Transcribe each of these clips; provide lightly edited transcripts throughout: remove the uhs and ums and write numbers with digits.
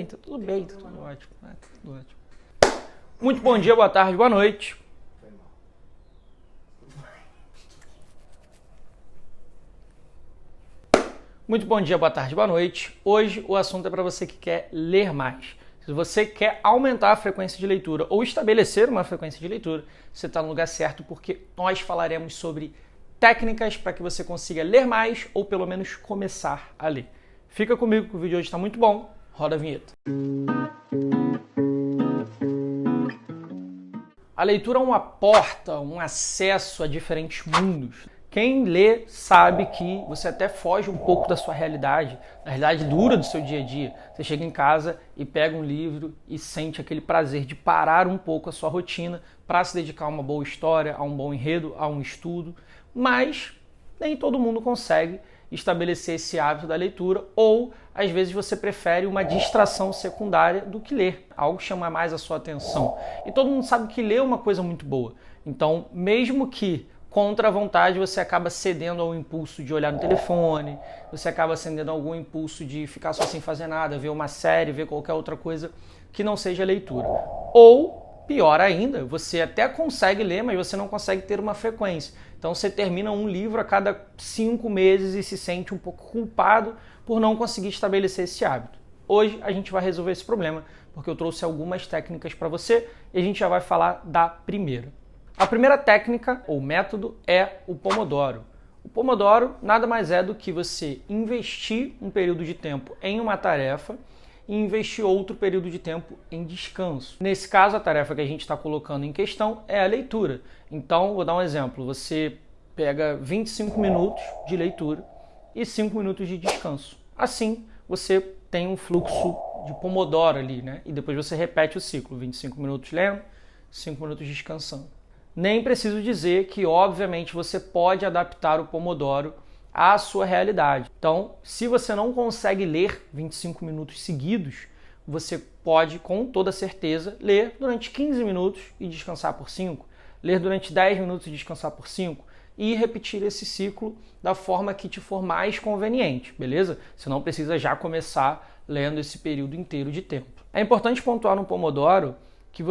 Tá tudo bem, tá tudo ótimo. Tá tudo ótimo. Muito bom dia, boa tarde, boa noite. Muito bom dia, boa tarde, boa noite. Hoje o assunto é para você que quer ler mais. Se você quer aumentar a frequência de leitura ou estabelecer uma frequência de leitura, você está no lugar certo, porque nós falaremos sobre técnicas para que você consiga ler mais ou pelo menos começar a ler. Fica comigo que o vídeo hoje está muito bom. Roda a vinheta. A leitura é uma porta, um acesso a diferentes mundos. Quem lê sabe que você até foge um pouco da sua realidade, da realidade dura do seu dia a dia. Você chega em casa e pega um livro e sente aquele prazer de parar um pouco a sua rotina para se dedicar a uma boa história, a um bom enredo, a um estudo. Mas nem todo mundo consegue estabelecer esse hábito da leitura, ou às vezes você prefere uma distração secundária do que ler, algo chama mais a sua atenção. E todo mundo sabe que ler é uma coisa muito boa. Então, mesmo que contra a vontade, você acaba cedendo ao impulso de olhar no telefone, você acaba cedendo a algum impulso de ficar só sem fazer nada, ver uma série, ver qualquer outra coisa que não seja leitura. Ou, pior ainda, você até consegue ler, mas você não consegue ter uma frequência. Então você termina um livro a cada 5 meses e se sente um pouco culpado por não conseguir estabelecer esse hábito. Hoje a gente vai resolver esse problema, porque eu trouxe algumas técnicas para você e a gente já vai falar da primeira. A primeira técnica ou método é o Pomodoro. O Pomodoro nada mais é do que você investir um período de tempo em uma tarefa e investir outro período de tempo em descanso. Nesse caso, a tarefa que a gente está colocando em questão é a leitura. Então, vou dar um exemplo. Você pega 25 minutos de leitura e 5 minutos de descanso. Assim, você tem um fluxo de Pomodoro ali, né? E depois você repete o ciclo, 25 minutos lendo, 5 minutos descansando. Nem preciso dizer que, obviamente, você pode adaptar o Pomodoro à sua realidade. Então, se você não consegue ler 25 minutos seguidos, você pode, com toda certeza, ler durante 15 minutos e descansar por 5, ler durante 10 minutos e descansar por 5, e repetir esse ciclo da forma que te for mais conveniente, beleza? Você não precisa já começar lendo esse período inteiro de tempo. É importante pontuar no Pomodoro que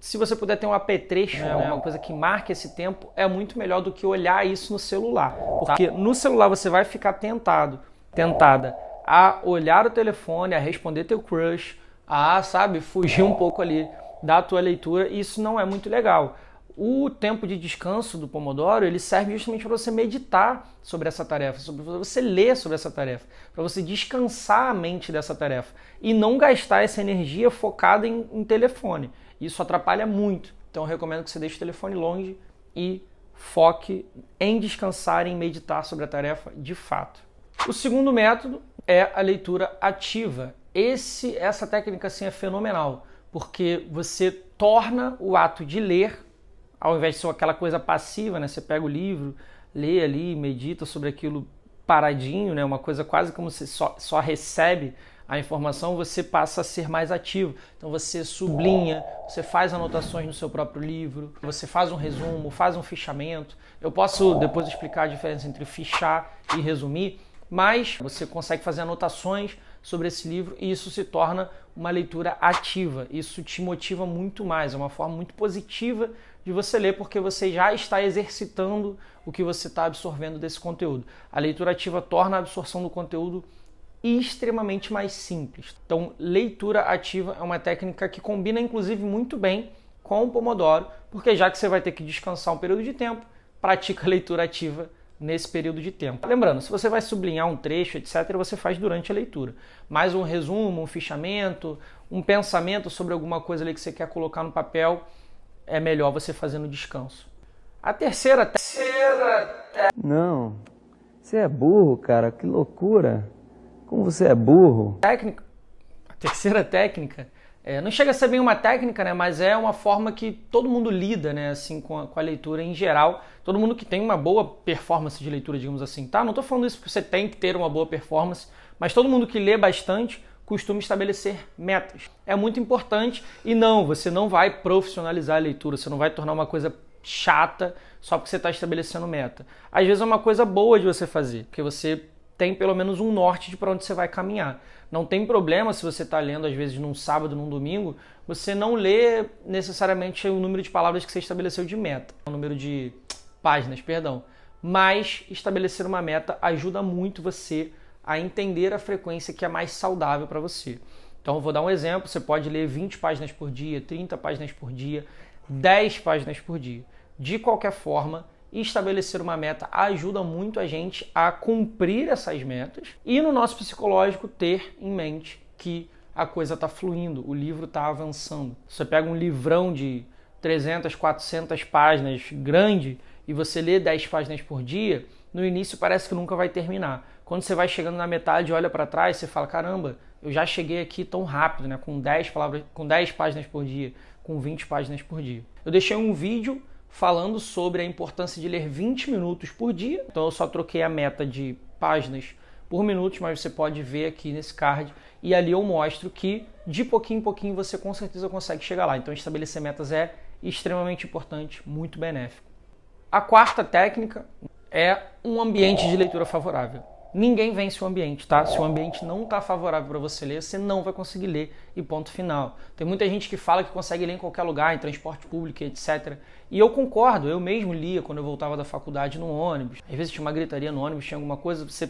se você puder ter um apetrecho, uma coisa que marque esse tempo, é muito melhor do que olhar isso no celular. Porque no celular você vai ficar tentada a olhar o telefone, a responder teu crush, a, fugir um pouco ali da tua leitura, e isso não é muito legal. O tempo de descanso do Pomodoro, ele serve justamente para você meditar sobre essa tarefa, para você ler sobre essa tarefa, para você descansar a mente dessa tarefa e não gastar essa energia focada em telefone. Isso atrapalha muito. Então eu recomendo que você deixe o telefone longe e foque em descansar, em meditar sobre a tarefa de fato. O segundo método é a leitura ativa. Essa técnica assim, é fenomenal, porque você torna o ato de ler, ao invés de ser aquela coisa passiva, né? Você pega o livro, lê ali, medita sobre aquilo paradinho, né? Uma coisa quase como você só recebe a informação, você passa a ser mais ativo. Então você sublinha, você faz anotações no seu próprio livro, você faz um resumo, faz um fichamento. Eu posso depois explicar a diferença entre fichar e resumir, mas você consegue fazer anotações sobre esse livro e isso se torna uma leitura ativa. Isso te motiva muito mais, é uma forma muito positiva de você ler, porque você já está exercitando o que você está absorvendo desse conteúdo. A leitura ativa torna a absorção do conteúdo extremamente mais simples. Então, leitura ativa é uma técnica que combina, inclusive, muito bem com o Pomodoro, porque já que você vai ter que descansar um período de tempo, pratica a leitura ativa nesse período de tempo. Lembrando, se você vai sublinhar um trecho, etc., você faz durante a leitura. Mas um resumo, um fichamento, um pensamento sobre alguma coisa ali que você quer colocar no papel, é melhor você fazer no descanso. A terceira... Não, você é burro, cara, que loucura. Como você é burro. A terceira técnica, não chega a ser bem uma técnica, né, mas é uma forma que todo mundo lida, né, assim, com a leitura em geral. Todo mundo que tem uma boa performance de leitura, digamos assim, tá? Não estou falando isso porque você tem que ter uma boa performance, mas todo mundo que lê bastante costuma estabelecer metas. É muito importante e não, você não vai profissionalizar a leitura, você não vai tornar uma coisa chata só porque você está estabelecendo meta. Às vezes é uma coisa boa de você fazer, porque você tem pelo menos um norte de para onde você vai caminhar. Não tem problema se você está lendo, às vezes, num sábado, num domingo, você não lê necessariamente o número de palavras que você estabeleceu de meta, o número de páginas, perdão. Mas estabelecer uma meta ajuda muito você a entender a frequência que é mais saudável para você. Então, eu vou dar um exemplo, você pode ler 20 páginas por dia, 30 páginas por dia, 10 páginas por dia. De qualquer forma, estabelecer uma meta ajuda muito a gente a cumprir essas metas e no nosso psicológico ter em mente que a coisa está fluindo, o livro está avançando. Você pega um livrão de 300, 400 páginas grande e você lê 10 páginas por dia, no início parece que nunca vai terminar. Quando você vai chegando na metade e olha para trás, você fala, caramba, eu já cheguei aqui tão rápido, né? Com 10 páginas por dia, com 20 páginas por dia. Eu deixei um vídeo falando sobre a importância de ler 20 minutos por dia. Então eu só troquei a meta de páginas por minutos, mas você pode ver aqui nesse card e ali eu mostro que de pouquinho em pouquinho você com certeza consegue chegar lá. Então estabelecer metas é extremamente importante, muito benéfico. A quarta técnica é um ambiente de leitura favorável. Ninguém vence o ambiente, tá? Se o ambiente não está favorável para você ler, você não vai conseguir ler e ponto final. Tem muita gente que fala que consegue ler em qualquer lugar, em transporte público, etc. E eu concordo, eu mesmo lia quando eu voltava da faculdade no ônibus. Às vezes tinha uma gritaria no ônibus, tinha alguma coisa, você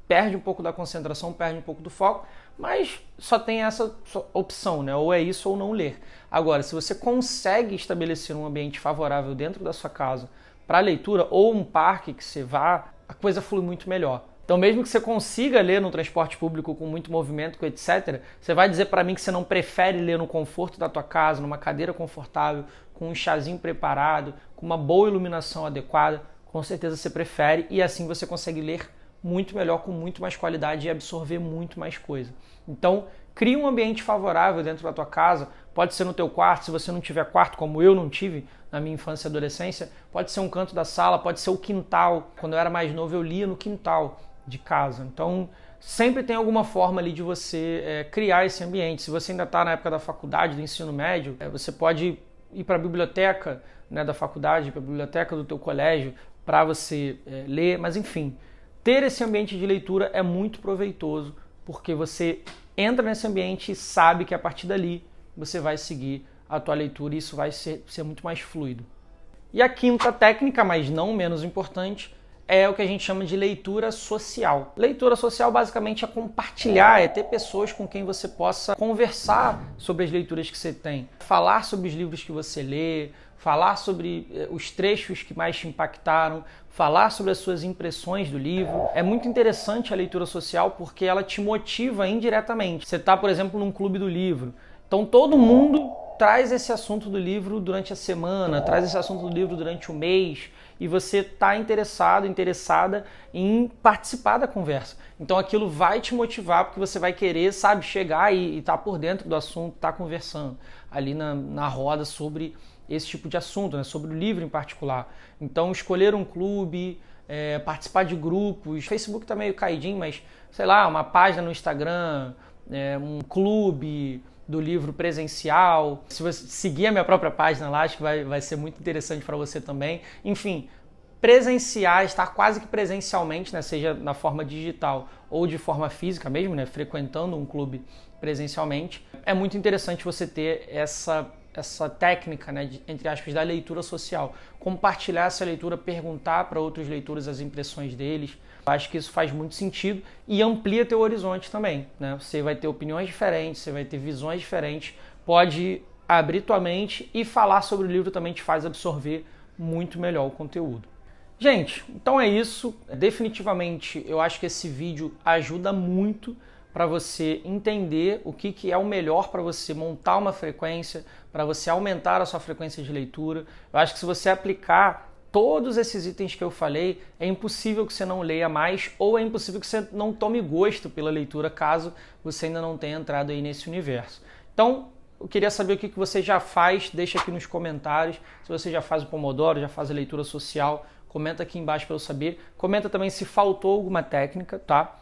perde um pouco da concentração, perde um pouco do foco, mas só tem essa opção, né? Ou é isso ou não ler. Agora, se você consegue estabelecer um ambiente favorável dentro da sua casa para leitura ou um parque que você vá, a coisa flui muito melhor. Então, mesmo que você consiga ler no transporte público com muito movimento, com etc., você vai dizer para mim que você não prefere ler no conforto da tua casa, numa cadeira confortável, com um chazinho preparado, com uma boa iluminação adequada. Com certeza você prefere e assim você consegue ler muito melhor, com muito mais qualidade e absorver muito mais coisa. Então, cria um ambiente favorável dentro da tua casa. Pode ser no teu quarto, se você não tiver quarto, como eu não tive na minha infância e adolescência. Pode ser um canto da sala, pode ser o quintal. Quando eu era mais novo, eu lia no quintal de casa. Então, sempre tem alguma forma ali de você criar esse ambiente. Se você ainda está na época da faculdade, do ensino médio, você pode ir para a biblioteca, né, da faculdade, para a biblioteca do teu colégio, para você ler. Mas, enfim, ter esse ambiente de leitura é muito proveitoso, porque você entra nesse ambiente e sabe que a partir dali você vai seguir a tua leitura e isso vai ser muito mais fluido. E a quinta técnica, mas não menos importante, é o que a gente chama de leitura social. Leitura social basicamente é compartilhar, é ter pessoas com quem você possa conversar sobre as leituras que você tem, falar sobre os livros que você lê, falar sobre os trechos que mais te impactaram, falar sobre as suas impressões do livro. É muito interessante a leitura social porque ela te motiva indiretamente. Você está, por exemplo, num clube do livro, então todo mundo traz esse assunto do livro durante a semana, traz esse assunto do livro durante o mês, e você está interessada em participar da conversa. Então aquilo vai te motivar, porque você vai querer, sabe, chegar e estar por dentro do assunto, estar conversando ali na roda sobre esse tipo de assunto, né, sobre o livro em particular. Então escolher um clube, participar de grupos, o Facebook está meio caidinho, mas sei lá, uma página no Instagram, um clube do livro presencial. Se você seguir a minha própria página lá, acho que vai ser muito interessante para você também. Enfim, presenciar, estar quase que presencialmente, né, seja na forma digital ou de forma física mesmo, né, frequentando um clube presencialmente. É muito interessante você ter essa técnica, né, entre aspas, da leitura social. Compartilhar essa leitura, perguntar para outros leitores as impressões deles. Acho que isso faz muito sentido e amplia teu horizonte também, né? Você vai ter opiniões diferentes, você vai ter visões diferentes, pode abrir tua mente e falar sobre o livro também te faz absorver muito melhor o conteúdo. Gente, então é isso. Definitivamente eu acho que esse vídeo ajuda muito para você entender o que é o melhor para você montar uma frequência, para você aumentar a sua frequência de leitura. Eu acho que se você aplicar todos esses itens que eu falei, é impossível que você não leia mais ou é impossível que você não tome gosto pela leitura, caso você ainda não tenha entrado aí nesse universo. Então, eu queria saber o que você já faz, deixa aqui nos comentários. Se você já faz o Pomodoro, já faz a leitura social, comenta aqui embaixo para eu saber. Comenta também se faltou alguma técnica, tá?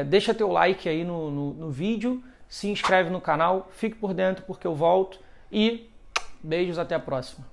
Deixa teu like aí no vídeo, se inscreve no canal, fique por dentro porque eu volto e beijos, até a próxima.